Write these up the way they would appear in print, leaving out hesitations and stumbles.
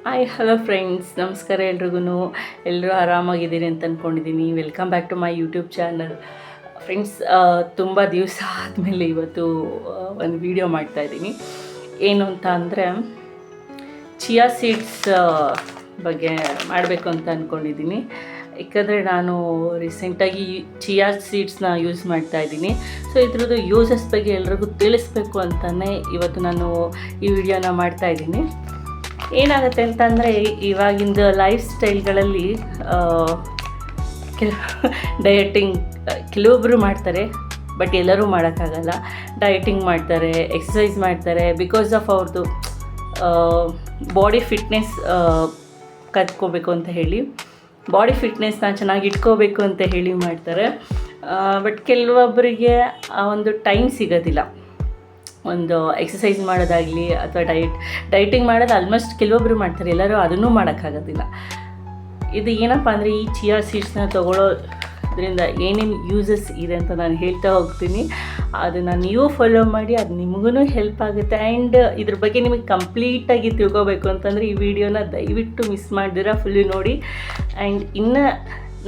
Hi hello friends, ನಮಸ್ಕಾರ ಎಲ್ರಿಗೂ. ಎಲ್ಲರೂ ಆರಾಮಾಗಿದ್ದೀರಿ ಅಂತ ಅಂದ್ಕೊಂಡಿದ್ದೀನಿ. Welcome back to my YouTube channel. Friends, ತುಂಬ ದಿವಸ ಆದಮೇಲೆ ಇವತ್ತು ಒಂದು ವಿಡಿಯೋ ಮಾಡ್ತಾಯಿದ್ದೀನಿ. ಏನು ಅಂತ ಅಂದರೆ ಚಿಯಾ ಸೀಡ್ಸ್ ಬಗ್ಗೆ ಮಾಡಬೇಕು ಅಂತ ಅಂದ್ಕೊಂಡಿದ್ದೀನಿ. ಯಾಕಂದರೆ ನಾನು ರೀಸೆಂಟಾಗಿ ಚಿಯಾ ಸೀಡ್ಸ್ನ ಯೂಸ್ ಮಾಡ್ತಾಯಿದ್ದೀನಿ. ಸೊ ಇದ್ರದ್ದು ಯೂಸಸ್ ಬಗ್ಗೆ ಎಲ್ರಿಗೂ ತಿಳಿಸ್ಬೇಕು ಅಂತಲೇ ಇವತ್ತು ನಾನು ಈ ವಿಡಿಯೋನ ಮಾಡ್ತಾಯಿದ್ದೀನಿ. ಏನಾಗುತ್ತೆ ಅಂತಂದರೆ, ಇವಾಗಿಂದ ಲೈಫ್ ಸ್ಟೈಲ್ಗಳಲ್ಲಿ ಡಯಟಿಂಗ್ ಕೆಲವೊಬ್ಬರು ಮಾಡ್ತಾರೆ, ಬಟ್ ಎಲ್ಲರೂ ಮಾಡೋಕ್ಕಾಗಲ್ಲ. ಡಯಟಿಂಗ್ ಮಾಡ್ತಾರೆ, ಎಕ್ಸಸೈಸ್ ಮಾಡ್ತಾರೆ, ಬಿಕಾಸ್ ಆಫ್ ಅವ್ರದ್ದು ಬಾಡಿ ಫಿಟ್ನೆಸ್ ಕತ್ಕೋಬೇಕು ಅಂತ ಹೇಳಿ, ಬಾಡಿ ಫಿಟ್ನೆಸ್ನ ಚೆನ್ನಾಗಿ ಇಟ್ಕೋಬೇಕು ಅಂತ ಹೇಳಿ ಮಾಡ್ತಾರೆ. ಬಟ್ ಕೆಲವೊಬ್ಬರಿಗೆ ಆ ಒಂದು ಟೈಮ್ ಸಿಗೋದಿಲ್ಲ. ಒಂದು ಎಕ್ಸಸೈಸ್ ಮಾಡೋದಾಗಲಿ ಅಥವಾ ಡಯಟಿಂಗ್ ಮಾಡೋದು ಆಲ್ಮೋಸ್ಟ್ ಕೆಲವೊಬ್ಬರು ಮಾಡ್ತಾರೆ, ಎಲ್ಲರೂ ಅದನ್ನೂ ಮಾಡೋಕ್ಕಾಗೋದಿಲ್ಲ. ಇದು ಏನಪ್ಪ ಅಂದರೆ, ಈ ಚಿಯಾ ಸೀಡ್ಸ್ನ ತೊಗೊಳ್ಳೋದ್ರಿಂದ ಏನೇನು ಯೂಸಸ್ ಇದೆ ಅಂತ ನಾನು ಹೇಳ್ತಾ ಹೋಗ್ತೀನಿ. ಅದನ್ನು ನೀವು ಫಾಲೋ ಮಾಡಿ, ಅದು ನಿಮಗೂ ಹೆಲ್ಪ್ ಆಗುತ್ತೆ. ಆ್ಯಂಡ್ ಇದ್ರ ಬಗ್ಗೆ ನಿಮಗೆ ಕಂಪ್ಲೀಟಾಗಿ ತಿಳ್ಕೊಬೇಕು ಅಂತಂದರೆ ಈ ವಿಡಿಯೋನ ದಯವಿಟ್ಟು ಮಿಸ್ ಮಾಡ್ದಿರ ಫುಲ್ಲು ನೋಡಿ. ಆ್ಯಂಡ್ ಇನ್ನು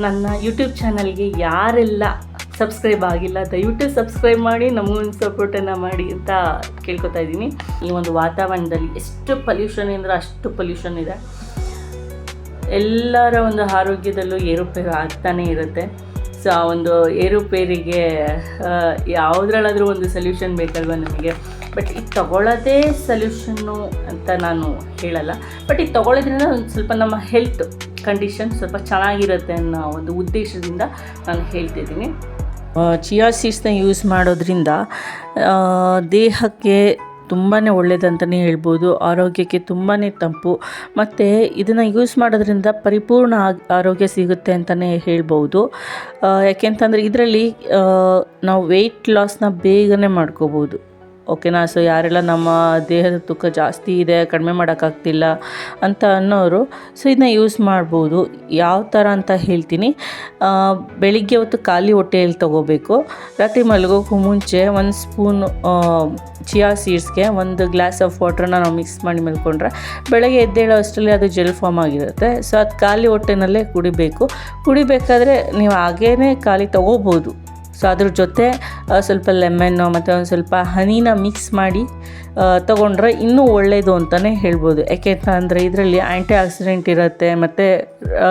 ನನ್ನ ಯೂಟ್ಯೂಬ್ ಚಾನಲ್ಗೆ ಯಾರೆಲ್ಲ ಸಬ್ಸ್ಕ್ರೈಬ್ ಆಗಿಲ್ಲ, ದಯವಿಟ್ಟು ಸಬ್ಸ್ಕ್ರೈಬ್ ಮಾಡಿ, ನಮಗೊಂದು ಸಪೋರ್ಟನ್ನು ಮಾಡಿ ಅಂತ ಕೇಳ್ಕೊತಾ ಇದ್ದೀನಿ. ಈ ಒಂದು ವಾತಾವರಣದಲ್ಲಿ ಎಷ್ಟು ಪೊಲ್ಯೂಷನ್ ಅಂದರೆ ಅಷ್ಟು ಪೊಲ್ಯೂಷನ್ ಇದೆ. ಎಲ್ಲರ ಒಂದು ಆರೋಗ್ಯದಲ್ಲೂ ಏರುಪೇರು ಆಗ್ತಾನೇ ಇರುತ್ತೆ. ಸೊ ಆ ಒಂದು ಏರುಪೇರಿಗೆ ಯಾವುದ್ರಲ್ಲಾದರೂ ಒಂದು ಸೊಲ್ಯೂಷನ್ ಬೇಕಲ್ವ ನಮಗೆ. ಬಟ್ ಇದು ತೊಗೊಳ್ಳೋದೇ ಸೊಲ್ಯೂಷನ್ನು ಅಂತ ನಾನು ಹೇಳಲ್ಲ, ಬಟ್ ಇದು ತೊಗೊಳ್ಳೋದ್ರಿಂದ ಒಂದು ಸ್ವಲ್ಪ ನಮ್ಮ ಹೆಲ್ತ್ ಕಂಡೀಷನ್ ಸ್ವಲ್ಪ ಚೆನ್ನಾಗಿರುತ್ತೆ ಅನ್ನೋ ಒಂದು ಉದ್ದೇಶದಿಂದ ನಾನು ಹೇಳ್ತಿದ್ದೀನಿ. ಚಿಯಾ ಸೀಡ್ಸ್ನ ಯೂಸ್ ಮಾಡೋದ್ರಿಂದ ದೇಹಕ್ಕೆ ತುಂಬಾ ಒಳ್ಳೆಯದಂತಲೇ ಹೇಳ್ಬೋದು. ಆರೋಗ್ಯಕ್ಕೆ ತುಂಬಾ ತಂಪು, ಮತ್ತು ಇದನ್ನು ಯೂಸ್ ಮಾಡೋದ್ರಿಂದ ಪರಿಪೂರ್ಣ ಆರೋಗ್ಯ ಸಿಗುತ್ತೆ ಅಂತಲೇ ಹೇಳ್ಬೋದು. ಯಾಕೆಂತಂದರೆ ಇದರಲ್ಲಿ ನಾವು ವೆಯ್ಟ್ ಲಾಸ್ನ ಬೇಗನೆ ಮಾಡ್ಕೋಬೋದು. ಓಕೆನಾ? ಸೊ ಯಾರೆಲ್ಲ ನಮ್ಮ ದೇಹದ ತೂಕ ಜಾಸ್ತಿ ಇದೆ, ಕಡಿಮೆ ಮಾಡೋಕ್ಕಾಗ್ತಿಲ್ಲ ಅಂತ ಅನ್ನೋರು ಸೊ ಇದನ್ನ ಯೂಸ್ ಮಾಡ್ಬೋದು. ಯಾವ ಥರ ಅಂತ ಹೇಳ್ತೀನಿ. ಬೆಳಿಗ್ಗೆ ಹೊತ್ತು ಖಾಲಿ ಹೊಟ್ಟೆಯಲ್ಲಿ ತೊಗೋಬೇಕು. ರಾತ್ರಿ ಮಲಗೋಕ್ಕೂ ಮುಂಚೆ 1 ಸ್ಪೂನ್ ಚಿಯಾ ಸೀಡ್ಸ್ಗೆ 1 ಗ್ಲಾಸ್ ಆಫ್ ವಾಟ್ರನ್ನ ನಾವು ಮಿಕ್ಸ್ ಮಾಡಿ ಮಲ್ಕೊಂಡ್ರೆ ಬೆಳಗ್ಗೆ ಎದ್ದೇಳೋ ಅಷ್ಟರಲ್ಲಿ ಅದು ಜೆಲ್ ಫಾರ್ಮ್ ಆಗಿರುತ್ತೆ. ಸೊ ಅದು ಖಾಲಿ ಹೊಟ್ಟೆನಲ್ಲೇ ಕುಡಿಬೇಕಾದ್ರೆ ನೀವು ಹಾಗೇ ಖಾಲಿ ತೊಗೋಬೋದು. ಸೊ ಅದ್ರ ಜೊತೆ ಸ್ವಲ್ಪ ಲೆಮನ್ನು ಮತ್ತು ಒಂದು ಸ್ವಲ್ಪ ಹನಿನ ಮಿಕ್ಸ್ ಮಾಡಿ ತೊಗೊಂಡ್ರೆ ಇನ್ನೂ ಒಳ್ಳೆಯದು ಅಂತಲೇ ಹೇಳ್ಬೋದು. ಯಾಕೆಂತಂದರೆ ಇದರಲ್ಲಿ ಆ್ಯಂಟಿ ಆಕ್ಸಿಡೆಂಟ್ ಇರುತ್ತೆ ಮತ್ತು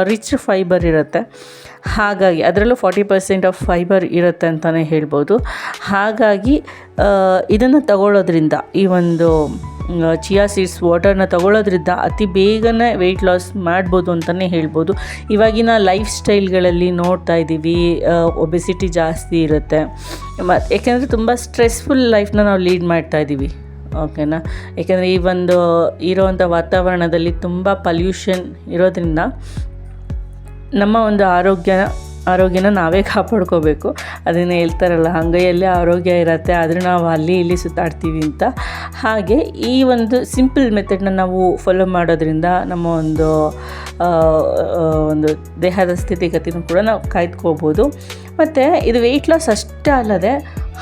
ರಿಚ್ ಫೈಬರ್ ಇರುತ್ತೆ. ಹಾಗಾಗಿ ಅದರಲ್ಲೂ 40% ಆಫ್ ಫೈಬರ್ ಇರುತ್ತೆ ಅಂತಲೇ ಹೇಳ್ಬೋದು. ಹಾಗಾಗಿ ಇದನ್ನು ತಗೊಳ್ಳೋದ್ರಿಂದ, ಈ ಒಂದು ಚಿಯಾ ಸೀಡ್ಸ್ ವಾಟರ್ನ ತಗೊಳ್ಳೋದ್ರಿಂದ ಅತಿ ಬೇಗನೆ ವೆಯ್ಟ್ ಲಾಸ್ ಮಾಡ್ಬೋದು ಅಂತಲೇ ಹೇಳ್ಬೋದು. ಇವಾಗಿನ ಲೈಫ್ ಸ್ಟೈಲ್ಗಳಲ್ಲಿ ನೋಡ್ತಾ ಇದ್ದೀವಿ, ಒಬೆಸಿಟಿ ಜಾಸ್ತಿ ಇರುತ್ತೆ. ಮತ್ತು ಏಕೆಂದರೆ ತುಂಬ ಸ್ಟ್ರೆಸ್ಫುಲ್ ಲೈಫ್ನ ನಾವು ಲೀಡ್ ಮಾಡ್ತಾ ಇದ್ದೀವಿ. ಓಕೆನಾ? ಏಕೆಂದರೆ ಈ ಒಂದು ಇರೋವಂಥ ವಾತಾವರಣದಲ್ಲಿ ತುಂಬ ಪಲ್ಯೂಷನ್ ಇರೋದ್ರಿಂದ ನಮ್ಮ ಒಂದು ಆರೋಗ್ಯನ ನಾವೇ ಕಾಪಾಡ್ಕೋಬೇಕು. ಅದನ್ನು ಹೇಳ್ತಾರಲ್ಲ, ಅಂಗೈಯಲ್ಲೇ ಆರೋಗ್ಯ ಇರುತ್ತೆ, ಆದರೆ ನಾವು ಅಲ್ಲಿ ಇಲ್ಲಿ ಸುತ್ತಾಡ್ತೀವಿ ಅಂತ. ಹಾಗೆ ಈ ಒಂದು ಸಿಂಪಲ್ ಮೆಥಡ್ನ ನಾವು ಫಾಲೋ ಮಾಡೋದ್ರಿಂದ ನಮ್ಮ ಒಂದು ದೇಹದ ಸ್ಥಿತಿಗತಿನೂ ಕೂಡ ನಾವು ಕಾಯ್ದುಕೋಬೋದು. ಮತ್ತು ಇದು ವೆಯ್ಟ್ ಲಾಸ್ ಅಷ್ಟೇ ಅಲ್ಲದೆ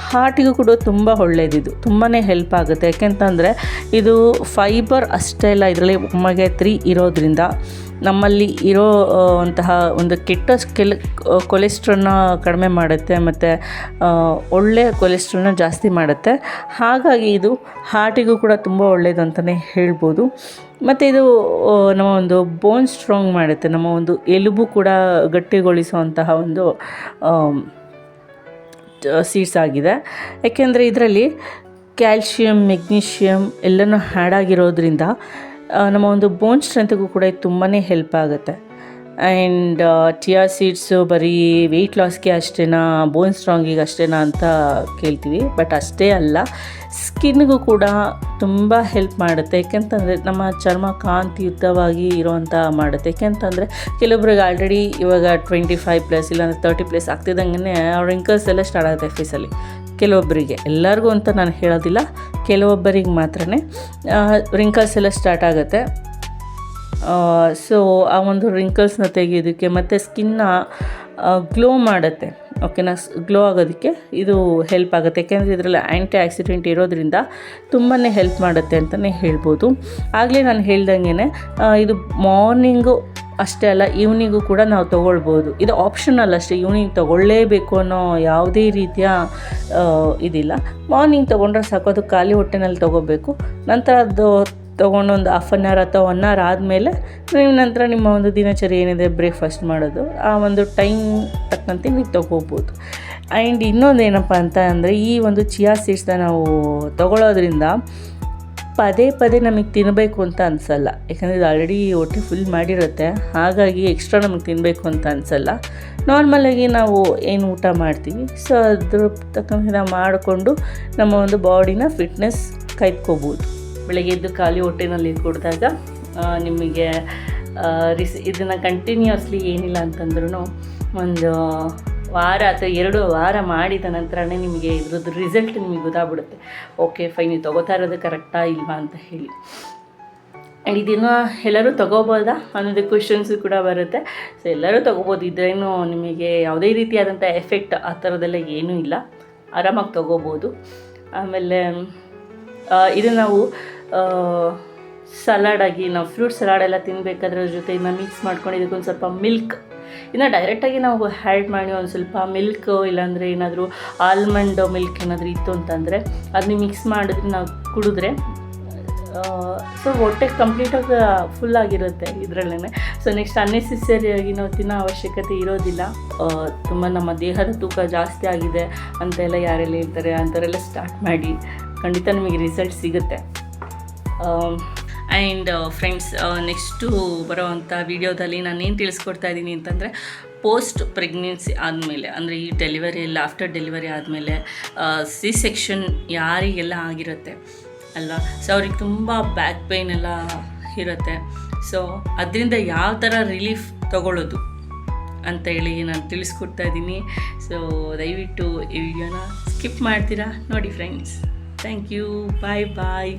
ಹಾರ್ಟಿಗೂ ಕೂಡ ತುಂಬ ಒಳ್ಳೆಯದಿದು, ತುಂಬಾ ಹೆಲ್ಪ್ ಆಗುತ್ತೆ. ಯಾಕೆಂತಂದರೆ ಇದು ಫೈಬರ್ ಅಷ್ಟೇ ಅಲ್ಲ, ಇದರಲ್ಲಿ ಒಮೆಗಾ 3 ಇರೋದ್ರಿಂದ ನಮ್ಮಲ್ಲಿ ಇರೋ ಅಂತಹ ಒಂದು ಕೆಟ್ಟ ಕೊಲೆಸ್ಟ್ರಾಲ್ನ ಕಡಿಮೆ ಮಾಡುತ್ತೆ, ಮತ್ತು ಒಳ್ಳೆಯ ಕೊಲೆಸ್ಟ್ರಾಲ್ನ ಜಾಸ್ತಿ ಮಾಡುತ್ತೆ. ಹಾಗಾಗಿ ಇದು ಹಾರ್ಟಿಗೂ ಕೂಡ ತುಂಬ ಒಳ್ಳೆಯದು ಅಂತಲೇ ಹೇಳ್ಬೋದು. ಮತ್ತು ಇದು ನಮ್ಮ ಒಂದು ಬೋನ್ ಸ್ಟ್ರಾಂಗ್ ಮಾಡುತ್ತೆ, ನಮ್ಮ ಒಂದು ಎಲುಬು ಕೂಡ ಗಟ್ಟಿಗೊಳಿಸುವಂತಹ ಒಂದು ಸೀಡ್ಸ್ ಆಗಿದೆ. ಯಾಕೆಂದರೆ ಇದರಲ್ಲಿ ಕ್ಯಾಲ್ಶಿಯಂ, ಮೆಗ್ನೀಷಿಯಮ್ ಎಲ್ಲನೂ ಆ್ಯಡ್ ಆಗಿರೋದ್ರಿಂದ ನಮ್ಮ ಒಂದು ಬೋನ್ ಸ್ಟ್ರೆಂತ್ಗೂ ಕೂಡ ಇದು ತುಂಬಾ ಹೆಲ್ಪ್ ಆಗುತ್ತೆ. ಆ್ಯಂಡ್ ಚಿಯಾ ಸೀಡ್ಸು ಬರೀ ವೆಯ್ಟ್ ಲಾಸ್ಗೆ ಅಷ್ಟೇನಾ, ಬೋನ್ ಸ್ಟ್ರಾಂಗಿಗೆ ಅಷ್ಟೇನಾ ಅಂತ ಕೇಳ್ತೀವಿ, ಬಟ್ ಅಷ್ಟೇ ಅಲ್ಲ, ಸ್ಕಿನ್ಗೂ ಕೂಡ ತುಂಬ ಹೆಲ್ಪ್ ಮಾಡುತ್ತೆ. ಏಕೆಂತಂದರೆ ನಮ್ಮ ಚರ್ಮ ಕಾಂತಿಯುತವಾಗಿ ಇರೋವಂಥ ಮಾಡುತ್ತೆ. ಏಕೆಂತಂದರೆ ಕೆಲವೊಬ್ರಿಗೆ ಆಲ್ರೆಡಿ ಇವಾಗ 25+ ಇಲ್ಲಾಂದರೆ 30+ ಆಗ್ತಿದ್ದಂಗೆ ಅವ್ರ ರಿಂಕಲ್ಸ್ ಎಲ್ಲ ಸ್ಟಾರ್ಟ್ ಆಗುತ್ತೆ ಫೇಸಲ್ಲಿ. ಕೆಲವೊಬ್ಬರಿಗೆ, ಎಲ್ಲರಿಗೂ ಅಂತ ನಾನು ಹೇಳೋದಿಲ್ಲ, ಕೆಲವೊಬ್ಬರಿಗೆ ಮಾತ್ರನೇ ರಿಂಕಲ್ಸ್ ಎಲ್ಲ ಸ್ಟಾರ್ಟ್ ಆಗುತ್ತೆ. ಸೊ ಆ ಒಂದು ರಿಂಕಲ್ಸ್ನ ತೆಗೆಯೋದಕ್ಕೆ ಮತ್ತು ಸ್ಕಿನ್ನ ಗ್ಲೋ ಮಾಡುತ್ತೆ. ಓಕೆನಾ. ಗ್ಲೋ ಆಗೋದಕ್ಕೆ ಇದು ಹೆಲ್ಪ್ ಆಗುತ್ತೆ, ಯಾಕೆಂದರೆ ಇದರಲ್ಲಿ ಆ್ಯಂಟಿ ಆಕ್ಸಿಡೆಂಟ್ ಇರೋದ್ರಿಂದ ತುಂಬಾ ಹೆಲ್ಪ್ ಮಾಡುತ್ತೆ ಅಂತಲೇ ಹೇಳ್ಬೋದು. ಆಗಲೇ ನಾನು ಹೇಳ್ದಂಗೆ ಇದು ಮಾರ್ನಿಂಗು ಅಷ್ಟೇ ಅಲ್ಲ, ಈವ್ನಿಂಗು ಕೂಡ ನಾವು ತೊಗೊಳ್ಬೋದು. ಇದು ಆಪ್ಷನಲ್ ಅಷ್ಟೇ, ಈವ್ನಿಂಗ್ ತೊಗೊಳ್ಳೇಬೇಕು ಅನ್ನೋ ಯಾವುದೇ ರೀತಿಯ ಇದಿಲ್ಲ. ಮಾರ್ನಿಂಗ್ ತೊಗೊಂಡ್ರೆ ಸಾಕು, ಅದು ಖಾಲಿ ಹೊಟ್ಟೆನಲ್ಲಿ ತೊಗೋಬೇಕು. ನಂತರ ಅದು ತೊಗೊಂಡು ಒಂದು 1/2 hour ಅಥವಾ 1 hour ಆದಮೇಲೆ ನೀವು ನಂತರ ನಿಮ್ಮ ಒಂದು ದಿನಚರಿ ಏನಿದೆ ಬ್ರೇಕ್ಫಾಸ್ಟ್ ಮಾಡೋದು, ಆ ಒಂದು ಟೈಮ್ ತಕ್ಕಂತೆ ನೀವು ತೊಗೋಬೋದು. ಆ್ಯಂಡ್ ಇನ್ನೊಂದು ಏನಪ್ಪ ಅಂತ ಅಂದರೆ, ಈ ಒಂದು ಚಿಯಾ ಸೀಡ್ಸ್ನ ನಾವು ತೊಗೊಳ್ಳೋದ್ರಿಂದ ಪದೇ ಪದೇ ನಮಗೆ ತಿನ್ನಬೇಕು ಅಂತ ಅನಿಸಲ್ಲ, ಯಾಕಂದರೆ ಇದು ಆಲ್ರೆಡಿ ಹೊಟ್ಟೆ ಫುಲ್ ಮಾಡಿರುತ್ತೆ. ಹಾಗಾಗಿ ಎಕ್ಸ್ಟ್ರಾ ನಮಗೆ ತಿನ್ನಬೇಕು ಅಂತ ಅನಿಸಲ್ಲ. ನಾರ್ಮಲಾಗಿ ನಾವು ಏನು ಊಟ ಮಾಡ್ತೀವಿ, ಸೊ ಅದ್ರ ತಕ್ಕಂತೆ ನಾವು ಮಾಡಿಕೊಂಡು ನಮ್ಮ ಒಂದು ಬಾಡಿನ ಫಿಟ್ನೆಸ್ ಕಾಯ್ದುಕೋಬೋದು. ಬೆಳಗ್ಗೆ ಎದ್ದು ಖಾಲಿ ಹೊಟ್ಟೆನಲ್ಲಿ ಕುಡಿದಾಗ ನಿಮಗೆ ಇದನ್ನು ಕಂಟಿನ್ಯೂಸ್ಲಿ ಏನಿಲ್ಲ ಅಂತಂದ್ರೂ ಒಂದು ವಾರ ಅಥವಾ 2 ವಾರ ಮಾಡಿದ ನಂತರನೇ ನಿಮಗೆ ಇದ್ರದ್ದು ರಿಸಲ್ಟ್ ನಿಮಗೆ ಗೊತ್ತಾಗ್ಬಿಡುತ್ತೆ. ಓಕೆ ಫೈನ್, ನೀವು ತೊಗೋತಾ ಇರೋದು ಕರೆಕ್ಟಾ ಇಲ್ವಾ ಅಂತ ಹೇಳಿ. ಆ್ಯಂಡ್ ಇದನ್ನು ಎಲ್ಲರೂ ತೊಗೋಬೋದಾ ಅನ್ನೋದು ಕ್ವೆಶನ್ಸು ಕೂಡ ಬರುತ್ತೆ. ಸೊ ಎಲ್ಲರೂ ತೊಗೋಬೋದು, ಇದೇನು ನಿಮಗೆ ಯಾವುದೇ ರೀತಿಯಾದಂಥ ಎಫೆಕ್ಟ್ ಆ ಥರದ್ದೆಲ್ಲ ಏನೂ ಇಲ್ಲ, ಆರಾಮಾಗಿ ತೊಗೋಬೋದು. ಆಮೇಲೆ ಇದು ನಾವು ಸಲಾಡಾಗಿ, ನಾವು ಫ್ರೂಟ್ ಸಲಾಡೆಲ್ಲ ತಿನ್ನಬೇಕಾದ್ರೆ ಜೊತೆ ಇದನ್ನ ಮಿಕ್ಸ್ ಮಾಡ್ಕೊಂಡು ಇದಕ್ಕೊಂದು ಸ್ವಲ್ಪ ಮಿಲ್ಕ್, ಇನ್ನು ಡೈರೆಕ್ಟಾಗಿ ನಾವು ಆ್ಯಡ್ ಮಾಡಿ ಒಂದು ಸ್ವಲ್ಪ ಮಿಲ್ಕು, ಇಲ್ಲಾಂದರೆ ಏನಾದರೂ ಆಲ್ಮಂಡ್ ಮಿಲ್ಕ್ ಏನಾದರೂ ಇತ್ತು ಅಂತಂದರೆ ಅದನ್ನ ಮಿಕ್ಸ್ ಮಾಡಿದ್ರೆ ನಾವು ಕುಡಿದ್ರೆ ಸೊ ಹೊಟ್ಟೆ ಕಂಪ್ಲೀಟಾಗಿ ಫುಲ್ಲಾಗಿರುತ್ತೆ ಇದರಲ್ಲೇ. ಸೊ ನೆಕ್ಸ್ಟ್ ಅನ್ನೆಸೆಸರಿಯಾಗಿ ನಾವು ತಿನ್ನೋ ಅವಶ್ಯಕತೆ ಇರೋದಿಲ್ಲ. ತುಂಬ ನಮ್ಮ ದೇಹದ ತೂಕ ಜಾಸ್ತಿ ಆಗಿದೆ ಅಂತೆಲ್ಲ ಯಾರೆಲ್ಲ ಹೇಳ್ತಾರೆ ಅಂಥವರೆಲ್ಲ ಸ್ಟಾರ್ಟ್ ಮಾಡಿ, ಖಂಡಿತ ನಿಮಗೆ ರಿಸಲ್ಟ್ ಸಿಗುತ್ತೆ. ಆ್ಯಂಡ್ ಫ್ರೆಂಡ್ಸ್, ನೆಕ್ಸ್ಟು ಬರೋವಂಥ ವೀಡಿಯೋದಲ್ಲಿ ನಾನೇನು ತಿಳಿಸ್ಕೊಡ್ತಾ ಇದ್ದೀನಿ ಅಂತಂದರೆ, ಪೋಸ್ಟ್ ಪ್ರೆಗ್ನೆನ್ಸಿ ಆದಮೇಲೆ, ಅಂದರೆ ಈ ಡೆಲಿವರಿ ಎಲ್ಲ ಆಫ್ಟರ್ ಡೆಲಿವರಿ ಆದಮೇಲೆ ಸಿ ಸೆಕ್ಷನ್ ಯಾರಿಗೆಲ್ಲ ಆಗಿರುತ್ತೆ ಅಲ್ವಾ, ಸೊ ಅವ್ರಿಗೆ ತುಂಬ ಬ್ಯಾಕ್ ಪೇಯ್ನ್ ಎಲ್ಲ ಇರುತ್ತೆ. ಸೊ ಅದರಿಂದ ಯಾವ ಥರ ರಿಲೀಫ್ ತೊಗೊಳ್ಳೋದು ಅಂತ ಹೇಳಿ ನಾನು ತಿಳಿಸ್ಕೊಡ್ತಾ ಇದ್ದೀನಿ. ಸೊ ದಯವಿಟ್ಟು ಈ ವಿಡಿಯೋನ ಸ್ಕಿಪ್ ಮಾಡ್ತೀರಾ ನೋಡಿ friends. Thank you, bye bye.